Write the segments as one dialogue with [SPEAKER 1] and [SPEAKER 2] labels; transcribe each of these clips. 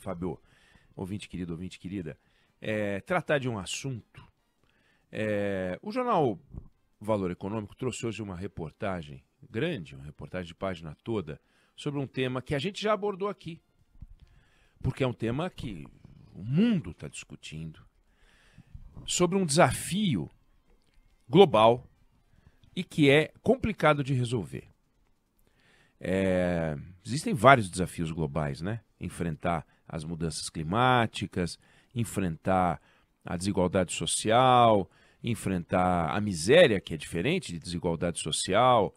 [SPEAKER 1] Fábio, ouvinte querido, ouvinte querida, tratar de um assunto. O jornal Valor Econômico trouxe hoje uma reportagem grande, uma reportagem de página toda, sobre um tema que a gente já abordou aqui. Porque é um tema que o mundo está discutindo, sobre um desafio global e que é complicado de resolver. Existem vários desafios globais, né? Enfrentar as mudanças climáticas, enfrentar a desigualdade social, enfrentar a miséria, que é diferente de desigualdade social,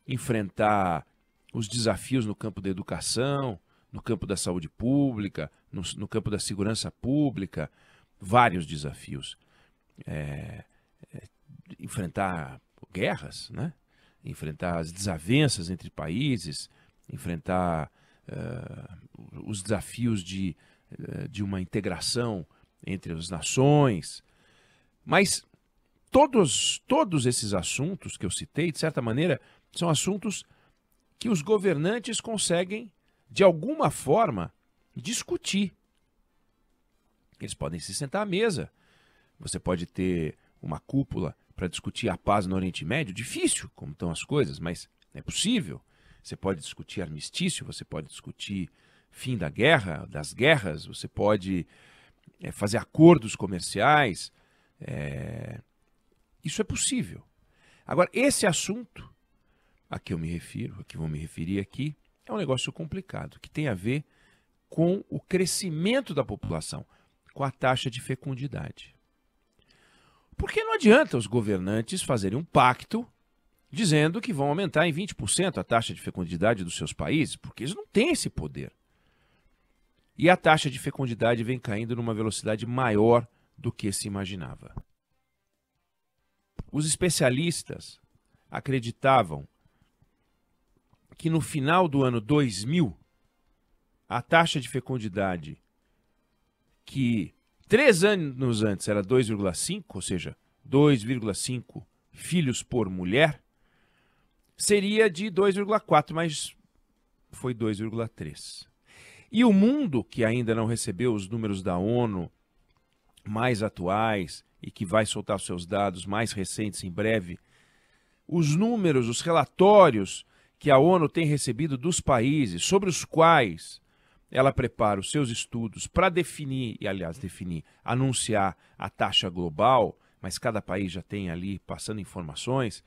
[SPEAKER 1] enfrentar os desafios no campo da educação, no campo da saúde pública, no campo da segurança pública, vários desafios. Enfrentar guerras, né? Enfrentar as desavenças entre países, enfrentar os desafios de uma integração entre as nações. Mas todos esses assuntos que eu citei, de certa maneira, são assuntos que os governantes conseguem, de alguma forma, discutir. Eles podem se sentar à mesa. Você pode ter uma cúpula para discutir a paz no Oriente Médio. Difícil, como estão as coisas, mas é possível. Você pode discutir armistício, você pode discutir fim da guerra, das guerras, você pode fazer acordos comerciais. Isso é possível. Agora, esse assunto a que eu me refiro, a que vou me referir aqui, é um negócio complicado, que tem a ver com o crescimento da população, com a taxa de fecundidade. Porque não adianta os governantes fazerem um pacto dizendo que vão aumentar em 20% a taxa de fecundidade dos seus países, porque eles não têm esse poder. E a taxa de fecundidade vem caindo numa velocidade maior do que se imaginava. Os especialistas acreditavam que no final do ano 2000, a taxa de fecundidade, que 3 anos antes era 2,5, ou seja, 2,5 filhos por mulher, seria de 2,4, mas foi 2,3. E o mundo, que ainda não recebeu os números da ONU mais atuais e que vai soltar os seus dados mais recentes em breve, os números, os relatórios que a ONU tem recebido dos países sobre os quais ela prepara os seus estudos para definir, anunciar a taxa global, mas cada país já tem ali passando informações,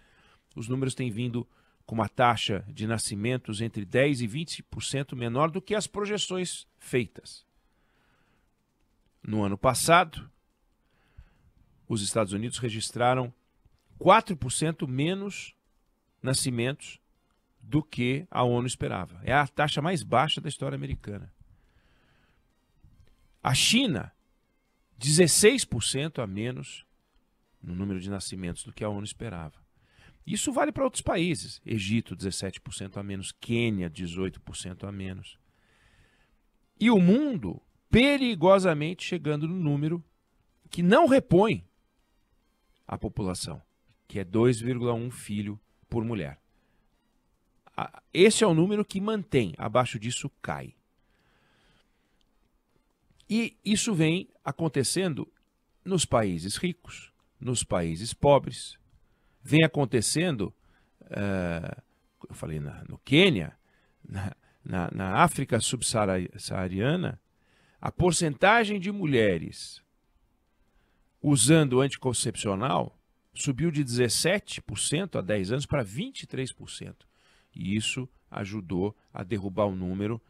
[SPEAKER 1] os números têm vindo com uma taxa de nascimentos entre 10% e 20% menor do que as projeções feitas. No ano passado, os Estados Unidos registraram 4% menos nascimentos do que a ONU esperava. É a taxa mais baixa da história americana. A China, 16% a menos no número de nascimentos do que a ONU esperava. Isso vale para outros países. Egito, 17% a menos. Quênia, 18% a menos. E o mundo perigosamente chegando no número que não repõe a população, que é 2,1 filho por mulher. Esse é o número que mantém, abaixo disso cai. E isso vem acontecendo nos países ricos, nos países pobres. Vem acontecendo, eu falei no Quênia, na África subsaariana, a porcentagem de mulheres usando anticoncepcional subiu de 17% há 10 anos para 23%. E isso ajudou a derrubar o número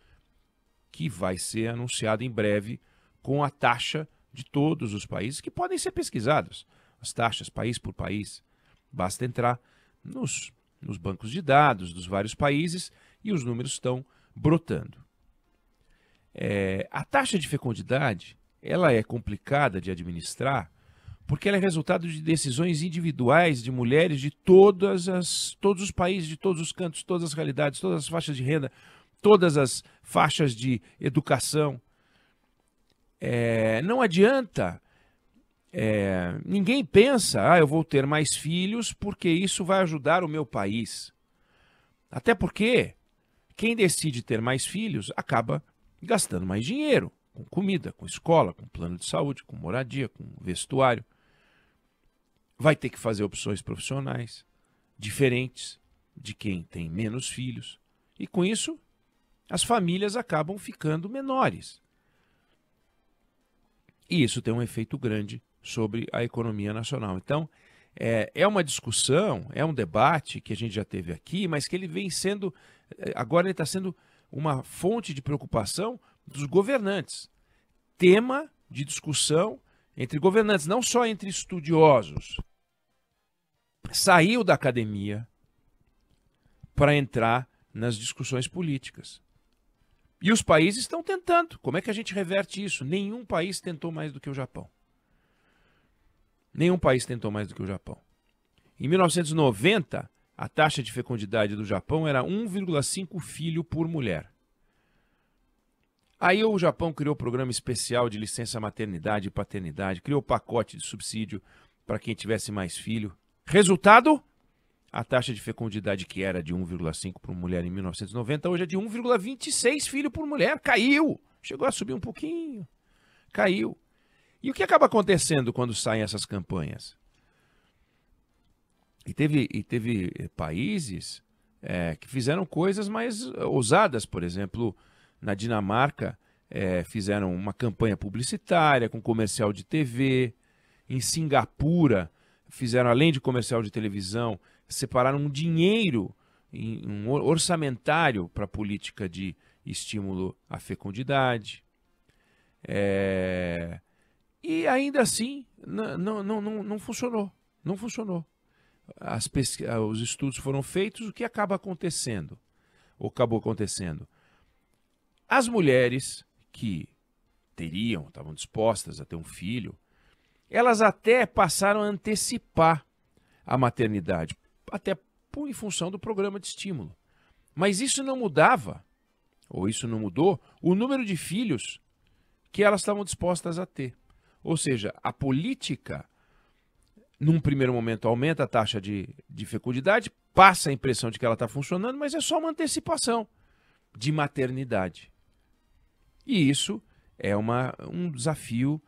[SPEAKER 1] que vai ser anunciado em breve com a taxa de todos os países que podem ser pesquisados. As taxas país por país. Basta entrar nos bancos de dados dos vários países e os números estão brotando. A taxa de fecundidade ela é complicada de administrar porque ela é resultado de decisões individuais de mulheres de todos os países, de todos os cantos, todas as realidades, todas as faixas de renda, todas as faixas de educação. Não adianta, ninguém pensa, eu vou ter mais filhos porque isso vai ajudar o meu país. Até porque quem decide ter mais filhos acaba gastando mais dinheiro. com comida, com escola, com plano de saúde, com moradia, com vestuário. Vai ter que fazer opções profissionais diferentes de quem tem menos filhos. E com isso, as famílias acabam ficando menores. E isso tem um efeito grande sobre a economia nacional. Então, é uma discussão, é um debate que a gente já teve aqui, mas que ele vem sendo, agora ele está sendo uma fonte de preocupação dos governantes. Tema de discussão entre governantes, não só entre estudiosos. Saiu da academia para entrar nas discussões políticas. E os países estão tentando. Como é que a gente reverte isso? Nenhum país tentou mais do que o Japão. Nenhum país tentou mais do que o Japão. Em 1990, a taxa de fecundidade do Japão era 1,5 filho por mulher. Aí o Japão criou o programa especial de licença maternidade e paternidade, criou o pacote de subsídio para quem tivesse mais filho. Resultado? A taxa de fecundidade, que era de 1,5 por mulher em 1990, hoje é de 1,26 filho por mulher. Caiu. Chegou a subir um pouquinho. Caiu. E o que acaba acontecendo quando saem essas campanhas? E teve países que fizeram coisas mais ousadas. Por exemplo, na Dinamarca, fizeram uma campanha publicitária com comercial de TV. Em Singapura, fizeram, além de comercial de televisão, separaram um dinheiro, um orçamentário para a política de estímulo à fecundidade. E ainda assim, não funcionou. Não funcionou. Os estudos foram feitos, o que acaba acontecendo? Ou acabou acontecendo? As mulheres que estavam dispostas a ter um filho, elas até passaram a antecipar a maternidade, até em função do programa de estímulo. Mas isso não mudava, ou isso não mudou, o número de filhos que elas estavam dispostas a ter. Ou seja, a política, num primeiro momento, aumenta a taxa de fecundidade, passa a impressão de que ela está funcionando, mas é só uma antecipação de maternidade. E isso é um desafio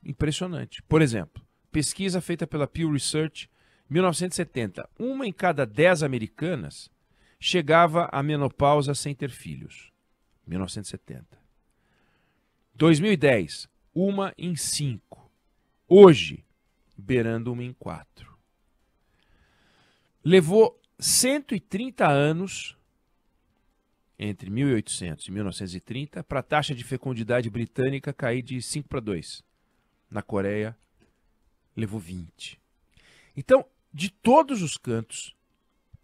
[SPEAKER 1] impressionante. Por exemplo, pesquisa feita pela Pew Research, 1970, 1 em cada 10 americanas chegava à menopausa sem ter filhos. 1970. 2010, 1 em 5. Hoje, beirando 1 em 4. Levou 130 anos, entre 1800 e 1930, para a taxa de fecundidade britânica cair de 5 para 2. Na Coreia, levou 20. Então, de todos os cantos,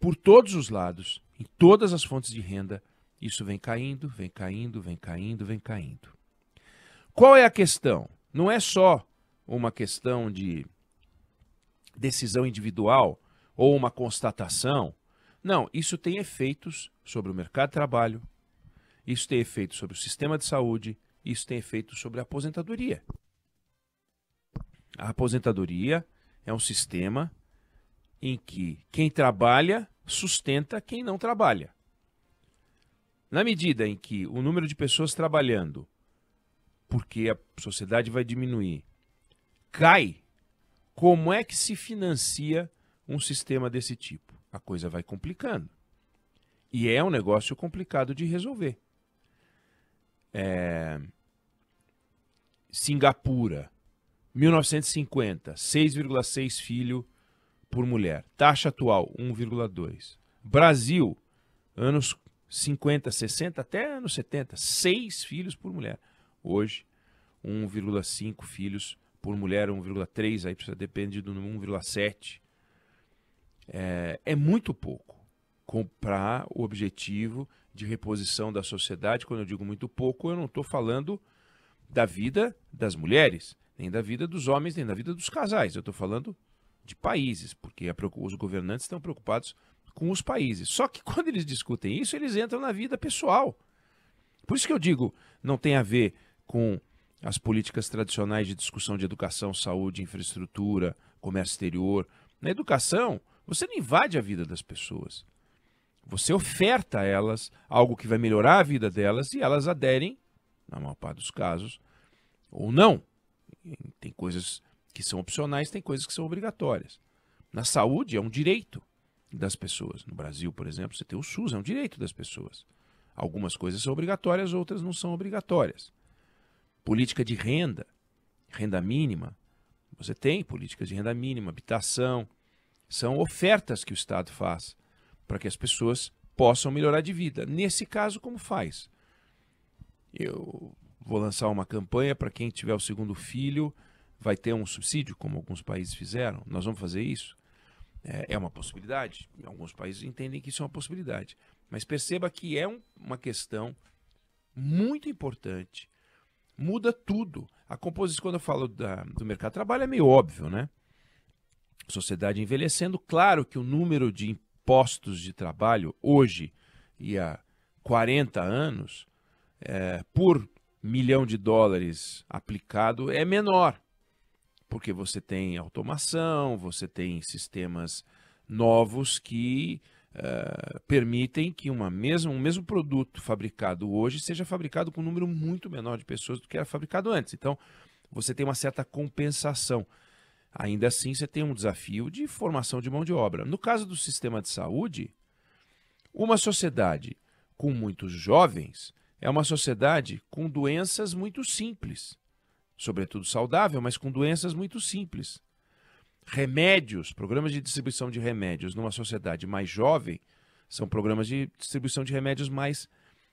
[SPEAKER 1] por todos os lados, em todas as fontes de renda, isso vem caindo, vem caindo, vem caindo, vem caindo. Qual é a questão? Não é só uma questão de decisão individual ou uma constatação. Não, isso tem efeitos sobre o mercado de trabalho, isso tem efeitos sobre o sistema de saúde, isso tem efeitos sobre a aposentadoria. A aposentadoria é um sistema em que quem trabalha sustenta quem não trabalha. Na medida em que o número de pessoas trabalhando, porque a sociedade vai diminuir, cai, como é que se financia um sistema desse tipo? A coisa vai complicando. E é um negócio complicado de resolver. Singapura, 1950, 6,6 filho por mulher. Taxa atual, 1,2. Brasil, anos 50, 60, até anos 70, 6 filhos por mulher. Hoje, 1,5 filhos por mulher, 1,3, aí depende do 1,7. É muito pouco para o objetivo de reposição da sociedade. Quando eu digo muito pouco, eu não estou falando da vida das mulheres, nem da vida dos homens, nem da vida dos casais. Eu estou falando de países, porque os governantes estão preocupados com os países. Só que quando eles discutem isso, eles entram na vida pessoal. Por isso que eu digo, não tem a ver com as políticas tradicionais de discussão de educação, saúde, infraestrutura, comércio exterior. Na educação, você não invade a vida das pessoas. Você oferta a elas algo que vai melhorar a vida delas e elas aderem na maior parte dos casos, ou não. Tem coisas que são opcionais, tem coisas que são obrigatórias. Na saúde é um direito das pessoas. No Brasil, por exemplo, você tem o SUS, é um direito das pessoas. Algumas coisas são obrigatórias, outras não são obrigatórias. Política de renda, renda mínima, você tem políticas de renda mínima, habitação, são ofertas que o Estado faz para que as pessoas possam melhorar de vida. Nesse caso, como faz? Eu vou lançar uma campanha para quem tiver o segundo filho, vai ter um subsídio, como alguns países fizeram. Nós vamos fazer isso? É uma possibilidade. Alguns países entendem que isso é uma possibilidade. Mas perceba que é uma questão muito importante. Muda tudo. A composição, quando eu falo do mercado de trabalho, é meio óbvio, né? Sociedade envelhecendo, claro que o número de impostos de trabalho hoje e há 40 anos, por $1 milhão aplicado, é menor. Porque você tem automação, você tem sistemas novos que permitem que um mesmo produto fabricado hoje seja fabricado com um número muito menor de pessoas do que era fabricado antes. Então, você tem uma certa compensação. Ainda assim, você tem um desafio de formação de mão de obra. No caso do sistema de saúde, uma sociedade com muitos jovens é uma sociedade com doenças muito simples. Sobretudo saudável, mas com doenças muito simples. Remédios, programas de distribuição de remédios numa sociedade mais jovem são programas de distribuição de remédios mais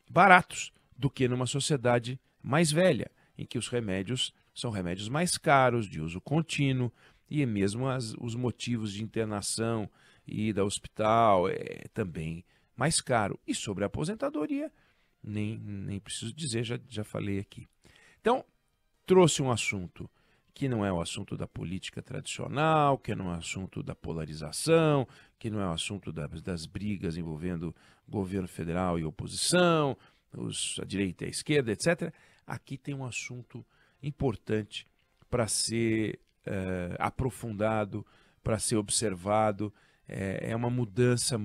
[SPEAKER 1] baratos do que numa sociedade mais velha, em que os remédios são remédios mais caros, de uso contínuo, e mesmo os motivos de internação e ida ao hospital é também mais caro. E sobre a aposentadoria, nem preciso dizer, já falei aqui. Então, trouxe um assunto que não é o assunto da política tradicional, que não é o assunto da polarização, que não é o assunto das brigas envolvendo governo federal e oposição, a direita e a esquerda, etc. Aqui tem um assunto importante para ser aprofundado, para ser observado. É uma mudança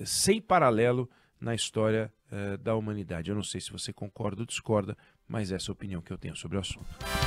[SPEAKER 1] sem paralelo na história da humanidade. Eu não sei se você concorda ou discorda, mas essa é a opinião que eu tenho sobre o assunto.